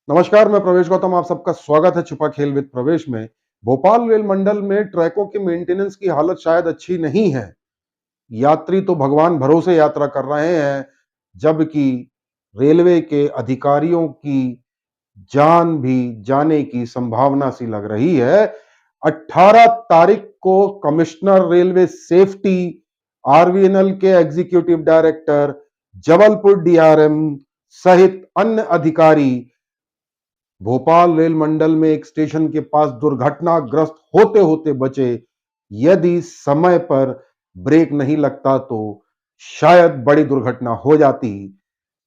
नमस्कार, मैं प्रवेश गौतम। आप सबका स्वागत है छुपा खेल विद प्रवेश में। भोपाल रेल मंडल में ट्रैकों के मेंटेनेंस की हालत शायद अच्छी नहीं है। यात्री तो भगवान भरोसे यात्रा कर रहे हैं, जबकि रेलवे के अधिकारियों की जान भी जाने की संभावना सी लग रही है। 18 तारीख को कमिश्नर रेलवे सेफ्टी, आरवीएनएल के एग्जीक्यूटिव डायरेक्टर, जबलपुर डीआरएम सहित अन्य अधिकारी भोपाल रेल मंडल में एक स्टेशन के पास दुर्घटनाग्रस्त होते होते बचे। यदि समय पर ब्रेक नहीं लगता तो शायद बड़ी दुर्घटना हो जाती।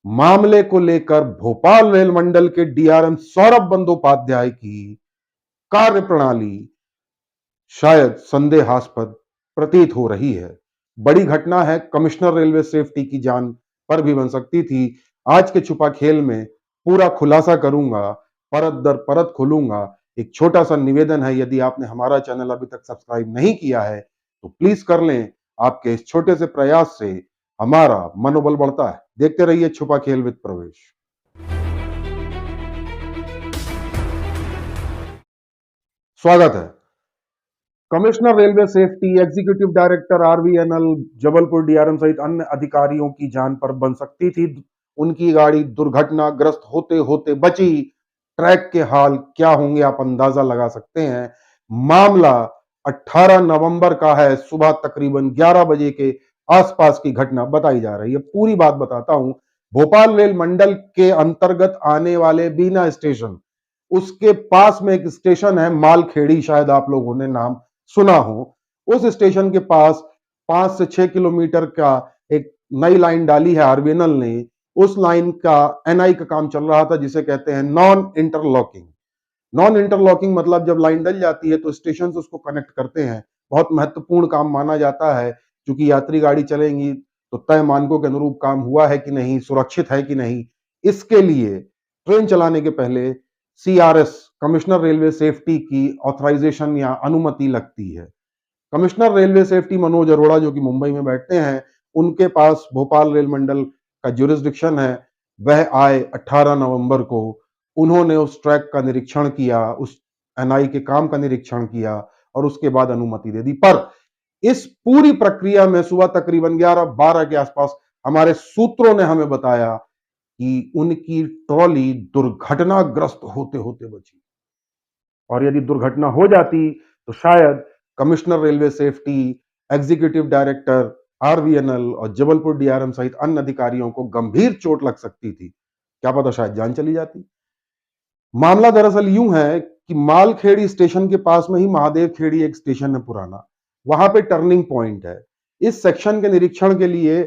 मामले को लेकर भोपाल रेल मंडल के डीआरएम सौरभ बंदोपाध्याय की कार्यप्रणाली शायद संदेहास्पद प्रतीत हो रही है। बड़ी घटना है, कमिश्नर रेलवे सेफ्टी की जान पर भी बन सकती थी। आज के छुपा खेल में पूरा खुलासा करूंगा, परत दर परत खोलूंगा। एक छोटा सा निवेदन है, यदि आपने हमारा चैनल अभी तक सब्सक्राइब नहीं किया है तो प्लीज कर लें। आपके इस छोटे से प्रयास से हमारा मनोबल बढ़ता है। देखते रहिए छुपा खेल विद प्रवेश। स्वागत है। Commissioner railway safety, executive director RVNL, Jabalpur DRM सहित अन्य अधिकारियों की जान पर बन सकती थी। उनकी गाड़ी दुर्घटनाग्रस्त होते होते बची। ट्रैक के हाल क्या होंगे आप अंदाजा लगा सकते हैं। मामला 18 नवंबर का है। सुबह तकरीबन 11 बजे के आसपास की घटना बताई जा रही है। पूरी बात बताता हूं। भोपाल रेल मंडल के अंतर्गत आने वाले बीना स्टेशन, उसके पास में एक स्टेशन है मालखेड़ी, शायद आप लोगों ने नाम सुना हो। उस स्टेशन के पास 5 से 6 किलोमीटर का एक नई लाइन डाली है आरबीएनएल ने। उस लाइन का एनआई का काम चल रहा था, जिसे कहते हैं नॉन इंटरलॉकिंग। नॉन इंटरलॉकिंग मतलब जब लाइन डल जाती है तो स्टेशन से उसको कनेक्ट करते हैं। बहुत महत्वपूर्ण काम माना जाता है, क्योंकि यात्री गाड़ी चलेंगी तो तय मानकों के अनुरूप काम हुआ है कि नहीं, सुरक्षित है कि नहीं। इसके लिए ट्रेन चलाने के पहले सीआरएस, कमिश्नर रेलवे सेफ्टी की ऑथराइजेशन या अनुमति लगती है। Commissioner railway safety Manoj Arora, जो कि मुंबई में बैठते हैं, उनके पास भोपाल रेल मंडल का ज्यूरिसडिक्शन है। वह आए 18 नवंबर को। उन्होंने उस ट्रैक का निरीक्षण किया, उस एनआई के काम का निरीक्षण किया और उसके बाद अनुमति दे दी। पर इस पूरी प्रक्रिया में सुबह तकरीबन 11-12 के आसपास हमारे सूत्रों ने हमें बताया कि उनकी ट्रॉली दुर्घटनाग्रस्त होते होते बची। और यदि दुर्घटना हो जाती तो शायद commissioner railway safety, executive director RVNL और जबलपुर डीआरएम सहित अन्य अधिकारियों को गंभीर चोट लग सकती थी। क्या पता शायद जान चली जाती। मामला दरअसल यूं है कि मालखेड़ी स्टेशन के पास में ही महादेव खेड़ी एक स्टेशन है पुराना। वहां पे टर्निंग पॉइंट है। इस सेक्शन के निरीक्षण के लिए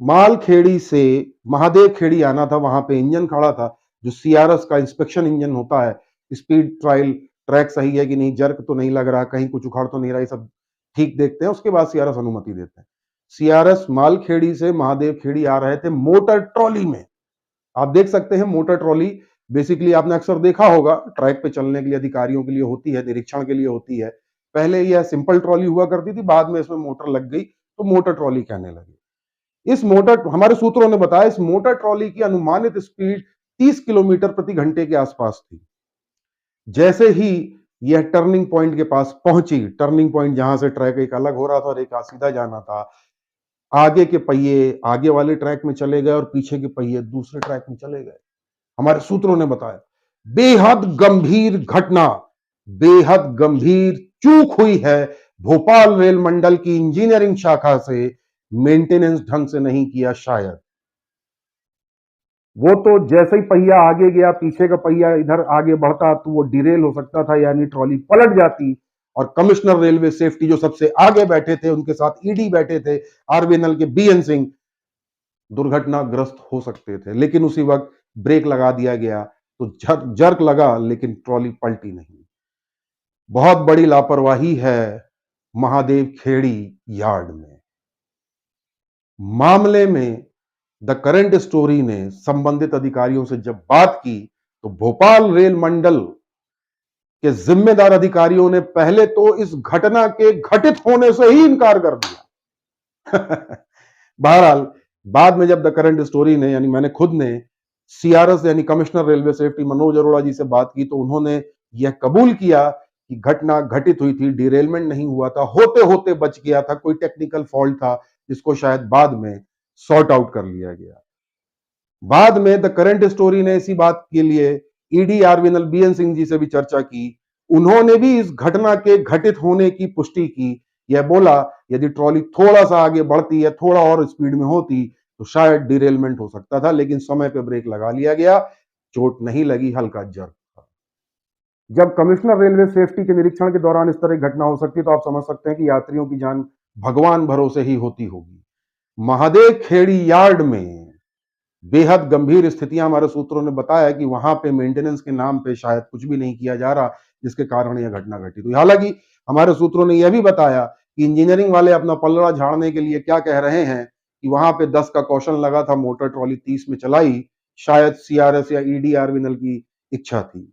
मालखेड़ी से महादेव खेड़ी आना था। वहां पे इंजन खड़ा था, जो सीआरएस का इंस्पेक्शन इंजन होता है। स्पीड ट्रायल, ट्रैक सही है कि नहीं, जर्क तो नहीं लग रहा, कहीं कुछ उखाड़ तो नहीं रहा, ये सब ठीक देखते हैं। उसके बाद सीआरएस अनुमति देते हैं। सीआरएस मालखेड़ी से महादेव खेड़ी आ रहे थे मोटर ट्रॉली में। आप देख सकते हैं मोटर ट्रॉली। बेसिकली आपने अक्सर देखा होगा, ट्रैक पे चलने के लिए अधिकारियों के लिए होती है, निरीक्षण के लिए होती है। पहले यह सिंपल ट्रॉली हुआ करती थी, बाद में इसमें मोटर लग गई तो मोटर ट्रॉली कहने लगे। इस मोटर, हमारे सूत्रों ने बताया, इस मोटर ट्रॉली की अनुमानित स्पीड 30 किलोमीटर प्रति घंटे के आसपास थी। जैसे ही यह टर्निंग पॉइंट के पास पहुंची, टर्निंग पॉइंट जहां से ट्रैक एक अलग हो रहा था और एक सीधा जाना था, आगे के पहिए आगे वाले ट्रैक में चले गए और पीछे के पहिए दूसरे ट्रैक में चले गए। हमारे सूत्रों ने बताया बेहद गंभीर घटना, बेहद गंभीर चूक हुई है। भोपाल रेल मंडल की इंजीनियरिंग शाखा से मेंटेनेंस ढंग से नहीं किया शायद। वो तो जैसे ही पहिया आगे गया, पीछे का पहिया इधर आगे बढ़ता तो वो डिरेल हो सकता था, यानी ट्रॉली पलट जाती। और कमिश्नर रेलवे सेफ्टी जो सबसे आगे बैठे थे, उनके साथ ईडी बैठे थे, आरबीएनएल के बीएन सिंह, दुर्घटनाग्रस्त हो सकते थे। लेकिन उसी वक्त ब्रेक लगा दिया गया तो जर्क लगा, लेकिन ट्रॉली पलटी नहीं। बहुत बड़ी लापरवाही है महादेव खेड़ी यार्ड में। मामले में द करंट स्टोरी ने संबंधित अधिकारियों से जब बात की तो भोपाल रेल मंडल के जिम्मेदार अधिकारियों ने पहले तो इस घटना के घटित होने से ही इनकार कर दिया। बहरहाल बाद में जब द करंट स्टोरी ने, यानी मैंने खुद ने सीआरएस यानी commissioner railway safety Manoj Arora ji से बात की तो उन्होंने यह कबूल किया कि घटना घटित हुई थी, डिरेलमेंट नहीं हुआ था, होते होते बच गया था, कोई टेक्निकल फॉल्ट था जिसको शायद बाद में सॉर्ट आउट कर लिया गया। बाद में द करंट स्टोरी ने इसी बात के लिए ED RVNL BN Singh ji से भी चर्चा की। उन्होंने भी इस घटना के घटित होने की पुष्टि की। यह बोला यदि ट्रॉली थोड़ा सा आगे बढ़ती या थोड़ा और स्पीड में होती तो शायद डिरेलमेंट हो सकता था, लेकिन समय पे ब्रेक लगा लिया गया, चोट नहीं लगी, हल्का जर्क था। जब कमिश्नर रेलवे सेफ्टी के निरीक्षण के दौरान इस तरह की घटना हो सकती है तो आप समझ सकते हैं कि यात्रियों की जान भगवान भरोसे ही होती होगी। महादेव खेड़ी यार्ड में बेहद गंभीर स्थितियां, हमारे सूत्रों ने बताया कि वहां पे मेंटेनेंस के नाम पे शायद कुछ भी नहीं किया जा रहा, जिसके कारण यह घटना घटित हुई। हालांकि हमारे सूत्रों ने यह भी बताया कि इंजीनियरिंग वाले अपना पलड़ा झाड़ने के लिए क्या कह रहे हैं कि वहां पे 10 का कौशन लगा था, मोटर ट्रॉली 30 में चलाई, शायद सीआरएस या ईडीआरवीएनएल की इच्छा थी।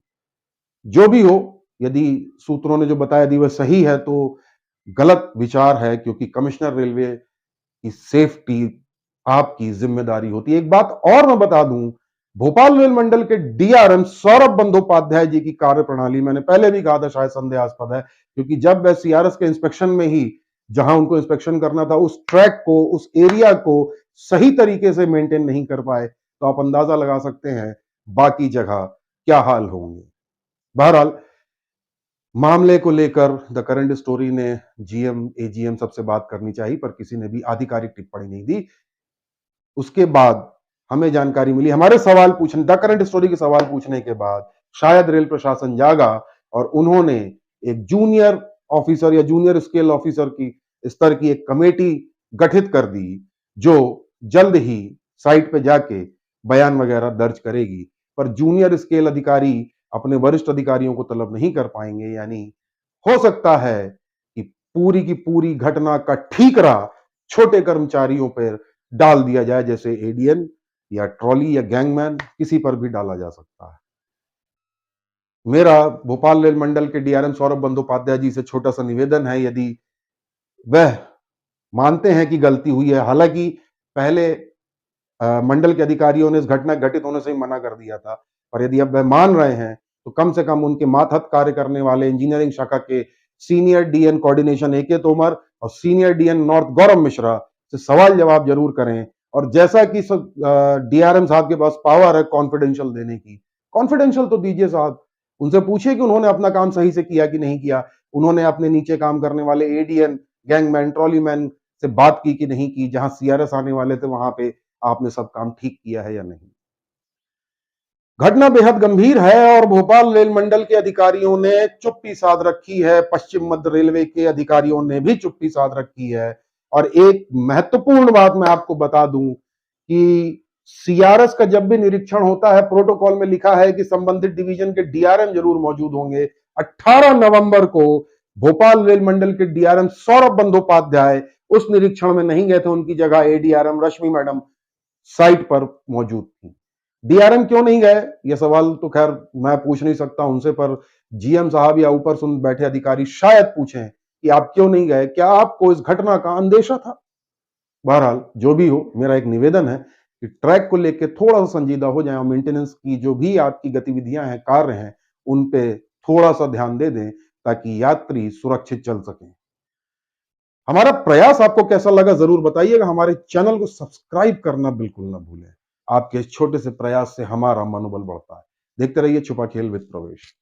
जो भी हो, यदि सूत्रों ने जो बताया यदि वह सही है तो गलत विचार है, क्योंकि कमिश्नर रेलवे की सेफ्टी आपकी जिम्मेदारी होती है। एक बात और मैं बता दूं, भोपाल रेल मंडल के डीआरएम सौरभ बंदोपाध्याय जी की कार्यप्रणाली, मैंने पहले भी कहा था, शायद संदेहास्पद है, क्योंकि जब वह सीआरएस के इंस्पेक्शन में ही जहां उनको इंस्पेक्शन करना था उस ट्रैक को, उस एरिया को सही तरीके से मेंटेन नहीं कर पाए, तो आप अंदाजा लगा सकते हैं बाकी जगह क्या हाल होंगे। बहरहाल मामले को लेकर द करंट स्टोरी ने जीएम एजीएम सबसे बात करनी चाहिए, पर किसी ने भी आधिकारिक टिप्पणी नहीं दी। उसके बाद हमें जानकारी मिली, हमारे सवाल पूछने, द करंट स्टोरी के सवाल पूछने के बाद शायद रेल प्रशासन जागा और उन्होंने एक जूनियर ऑफिसर या जूनियर स्केल ऑफिसर की स्तर की एक कमेटी गठित कर दी, जो जल्द ही साइट पे जाके बयान वगैरह दर्ज करेगी। पर जूनियर स्केल अधिकारी अपने वरिष्ठ अधिकारियों को तलब नहीं कर पाएंगे, यानी हो सकता है कि पूरी की पूरी घटना का ठीकरा छोटे कर्मचारियों पर डाल दिया जाए, जैसे एडीएन या ट्रॉली या गैंगमैन, किसी पर भी डाला जा सकता है। मेरा भोपाल रेल मंडल के डीआरएम सौरभ बंदोपाध्याय जी से छोटा सा निवेदन है, यदि वह मानते हैं कि गलती हुई है, हालांकि पहले मंडल के अधिकारियों ने इस घटना घटित होने से ही मना कर दिया था, पर यदि अब वह मान रहे हैं तो कम से कम उनके मातहत कार्य करने वाले इंजीनियरिंग शाखा के सीनियर डीएन कोऑर्डिनेशन एके तोमर और सीनियर डीएन नॉर्थ गौरव मिश्रा से सवाल जवाब जरूर करें। और जैसा कि डीआरएम साहब के पास पावर है कॉन्फिडेंशियल देने की, कॉन्फिडेंशियल तो दीजिए साहब, उनसे पूछिए कि उन्होंने अपना काम सही से किया कि नहीं किया, उन्होंने अपने नीचे काम करने वाले एडीएन, गैंगमैन, ट्रॉलीमैन से बात की कि नहीं की, जहां सीआरएस आने वाले थे वहां पे आपने सब काम ठीक किया है या नहीं। घटना बेहद गंभीर है और भोपाल रेल मंडल के अधिकारियों ने चुप्पी साध रखी है, पश्चिम मध्य रेलवे के अधिकारियों ने भी चुप्पी साध रखी है। और एक महत्वपूर्ण बात मैं आपको बता दूं कि सीआरएस का जब भी निरीक्षण होता है, प्रोटोकॉल में लिखा है कि संबंधित डिवीजन के डीआरएम जरूर मौजूद होंगे। 18 नवंबर को भोपाल रेल मंडल के डीआरएम सौरभ बंदोपाध्याय उस निरीक्षण में नहीं गए थे, उनकी जगह एडीआरएम रश्मि मैडम साइट पर मौजूद थी। डीआरएम क्यों नहीं गए, यह सवाल तो खैर मैं पूछ नहीं सकता उनसे, पर जीएम साहब या ऊपर सुन बैठे अधिकारी शायद पूछें कि आप क्यों नहीं गए, क्या आपको इस घटना का अंदेशा था। बहरहाल जो भी हो, मेरा एक निवेदन है कि ट्रैक को लेकर थोड़ा सा संजीदा हो जाए और मेंटेनेंस की जो भी आपकी गतिविधियां हैं, कार्य हैं, उन पे थोड़ा सा ध्यान दे दें ताकि यात्री सुरक्षित चल सकें। हमारा प्रयास आपको कैसा लगा जरूर बताइएगा। हमारे चैनल को सब्सक्राइब करना बिल्कुल ना भूलें। आपके इस छोटे से प्रयास से हमारा मनोबल बढ़ता है। देखते रहिए छुपा खेल विद प्रवेश।